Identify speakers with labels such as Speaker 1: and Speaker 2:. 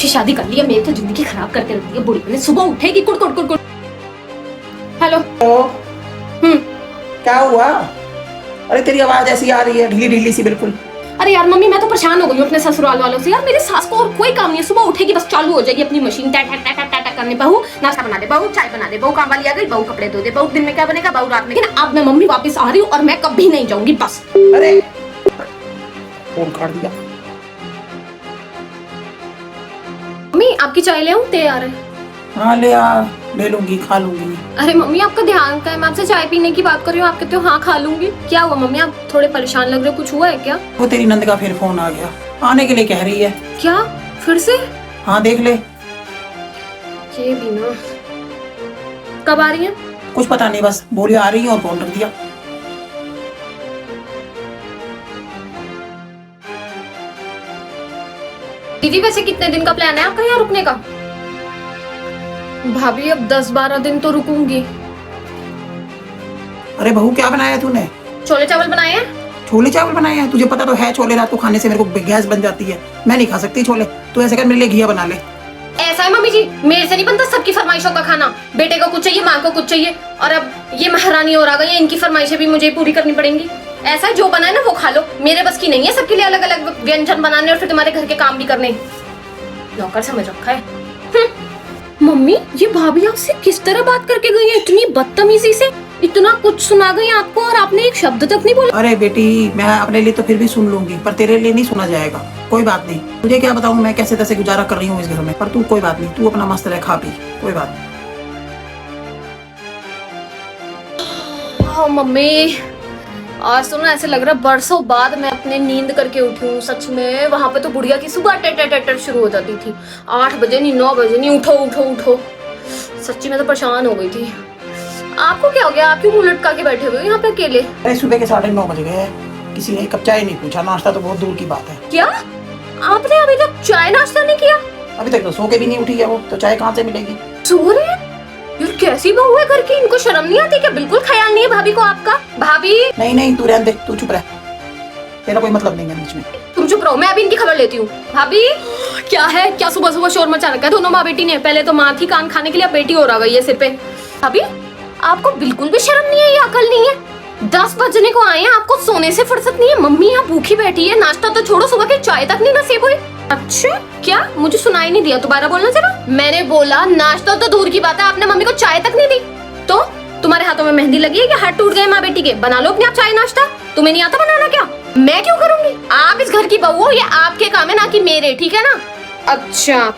Speaker 1: शादी कर लिया, मेरी तो जिंदगी खराब करके रख दी है बुढ़ी ने। सुबह उठेगी कुड़ कुड़ कुड़ कुड़। हेलो।
Speaker 2: क्या हुआ? अरे तेरी आवाज ऐसी आ रही है, ढीली ढीली सी बिल्कुल।
Speaker 1: अरे यार मम्मी, मैं तो परेशान हो गई हूँ अपने ससुराल वालों से। यार मेरी सास को और कोई काम नहीं है, सुबह उठेगी बस चालू हो जाएगी अपनी मशीन, टैट टैट टैट टैट करने। बहू नाश्ता बना दे, बहू चाय बना दे, बहू काम वाली आ गई, बहू कपड़े धो दे, बहू दिन में क्या बनेगा, बहू रात में। लेकिन अब मैं मम्मी वापस आ रही हूँ और मैं कभी नहीं जाऊंगी बस।
Speaker 2: अरे फोन काट दिया।
Speaker 1: मम्मी आपकी चाय ले आऊँ? तैयार है।
Speaker 2: हाँ ले आ, ले लूंगी, खा लूंगी।
Speaker 1: अरे मम्मी आपका ध्यान का है, मैं आपसे चाय पीने की बात कर रही हूँ, आप कहते हो हाँ खा लूंगी। क्या हुआ मम्मी, आप थोड़े परेशान लग रहे हो, कुछ हुआ है क्या?
Speaker 2: वो तेरी नंद का फिर फोन आ गया, आने के लिए कह रही है।
Speaker 1: क्या फिर से?
Speaker 2: हाँ देख ले।
Speaker 1: ये भी ना, कब आ रही है?
Speaker 2: कुछ पता नहीं, बस बोली आ रही है और फोन रख दिया।
Speaker 1: दीदी वैसे कितने दिन का प्लान है आपका यहाँ रुकने का? भाभी अब 10-12 दिन तो रुकूंगी।
Speaker 2: अरे बहू क्या बनाया तूने?
Speaker 1: छोले चावल बनाए हैं।
Speaker 2: छोले चावल बनाए हैं? तुझे पता तो है छोले रात को खाने से मेरे को गैस बन जाती है, मैं नहीं खा सकती छोले। तू ऐसे कर, मेरे लिए घिया बना ले।
Speaker 1: ऐसा है मम्मी जी, मेरे से नहीं बनता सबकी फरमाइशों का खाना। बेटे को कुछ चाहिए, माँ को कुछ चाहिए, और अब ये महारानी और आ गई है, इनकी फरमाइशें भी मुझे पूरी करनी पड़ेंगी। ऐसा है, जो बनाए ना वो खा लो, मेरे बस की नहीं है सबके लिए अलग अलग व्यंजन बनाने और फिर तुम्हारे घर के काम भी करने। नौकर समझ रखा है। मम्मी ये भाभी आपसे किस तरह बात करके गई है, इतनी बदतमीजी से? इतना कुछ सुना गई आपको और आपने एक शब्द तक नहीं बोला।
Speaker 2: अरे बेटी, मैं अपने लिए तो फिर भी सुन लूंगी, पर तेरे लिए नहीं सुना जाएगा। कोई बात नहीं, तुझे क्या बताऊं मैं कैसे तैसे गुजारा कर रही हूँ इस घर में। पर तू कोई बात नहीं, तू अपना मस्त रह, खा पी, कोई बात नहीं।
Speaker 1: हाँ मम्मी, आज तो ना ऐसे लग रहा है बरसों बाद मैं अपने नींद करके उठी हूँ सच में। वहां पे तो बुढ़िया की सुबह टेटर शुरू हो जाती थी, 8 बजे नहीं 9 बजे नहीं, उठो उठो उठो। सच्ची मैं तो परेशान हो गई थी। आपको क्या हो गया, आप क्यों मुंह लटका के बैठे हुए यहाँ पे अकेले?
Speaker 2: अरे सुबह के 9:30 बज गए हैं, किसी ने एक कप चाय नहीं पूछा, नाश्ता तो बहुत दूर की बात है।
Speaker 1: क्या आपने अभी तक चाय नाश्ता नहीं किया?
Speaker 2: अभी तक तो सो के भी नहीं उठी है वो, तो चाय कहाँ से मिलेगी?
Speaker 1: सो रहे हैं? यार कैसी बहू है घर की, इनको शर्म नहीं आती क्या? बिल्कुल ख्याल नहीं है भाभी को आपका? भाभी
Speaker 2: नहीं नहीं, तू रहने दे, तू चुप रह, तेरा कोई मतलब नहीं है बीच में।
Speaker 1: तुम चुप रहो, मैं अभी इनकी खबर लेती हूँ। भाभी क्या है, क्या सुबह सुबह शोर मचा रखा है दोनों माँ बेटी ने? पहले तो माँ थी कान खाने के लिए, अब बेटी और आ गई है सिर पे। भाभी आपको बिल्कुल भी शर्म नहीं है, ये अकल नहीं है? 10 बजने को आए हैं, आपको सोने से फुर्सत नहीं है? मम्मी यहाँ भूखी बैठी है, नाश्ता तो छोड़ो, सुबह की चाय तक नहीं नसीब हुई। अच्छा क्या, मुझे सुनाई नहीं दिया, दोबारा बोलना जरा। मैंने बोला नाश्ता तो दूर की बात है, आपने मम्मी को चाय तक नहीं दी। तो तुम्हारे हाथों में मेहंदी लगी है कि हाथ टूट गए माँ बेटी के? बना लो अपने आप चाय नाश्ता, तुम्हें नहीं आता बनाना क्या? मैं क्यों करूंगी? आप इस घर की बहू हो, ये आपके काम है ना कि मेरे, ठीक है ना? अच्छा